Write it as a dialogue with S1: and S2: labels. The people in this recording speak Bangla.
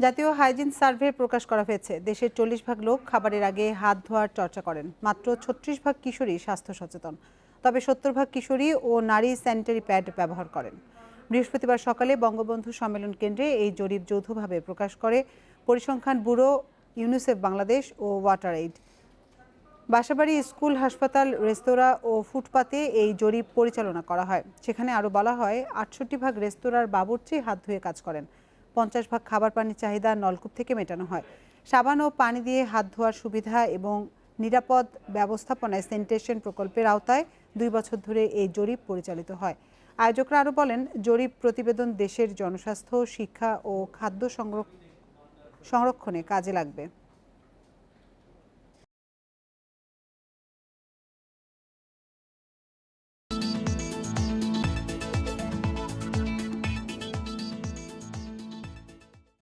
S1: জাতীয় হাইজিন সার্ভে প্রকাশ করা হয়েছে। দেশের 40% লোক খাবারের আগে হাত ধোয়ার চর্চা করেন। মাত্র 36% কিশোরী স্বাস্থ্য সচেতন। তবে 70% কিশোরী ও নারী স্যানিটারি প্যাড ব্যবহার করেন। বৃহস্পতিবার সকালে বঙ্গবন্ধু সম্মেলন কেন্দ্রে এই জরিপ যৌথভাবে প্রকাশ করে পরিসংখ্যান ব্যুরো, ইউনিসেফ বাংলাদেশ ও ওয়াটার এইড। বাসাবাড়ি, স্কুল, হাসপাতাল, রেস্তোরাঁ ও ফুটপাতে এই জরিপ পরিচালনা করা হয়। সেখানে আরও বলা হয়, 68% রেস্তোরাঁর বাবুর্চি হাত ধুয়ে কাজ করেন। 50% খাবার পানির চাহিদা নলকূপ থেকে মেটানো হয়। সাবান ও পানি দিয়ে হাত ধোয়ার সুবিধা এবং নিরাপদ ব্যবস্থাপনায় স্যানিটেশন প্রকল্পের আওতায় 2 বছর ধরে এই জরিপ পরিচালিত হয়। আয়োজকরা আরও বলেন, জরিপ প্রতিবেদন দেশের জনস্বাস্থ্য, শিক্ষা ও খাদ্য সংরক্ষণে কাজে লাগবে।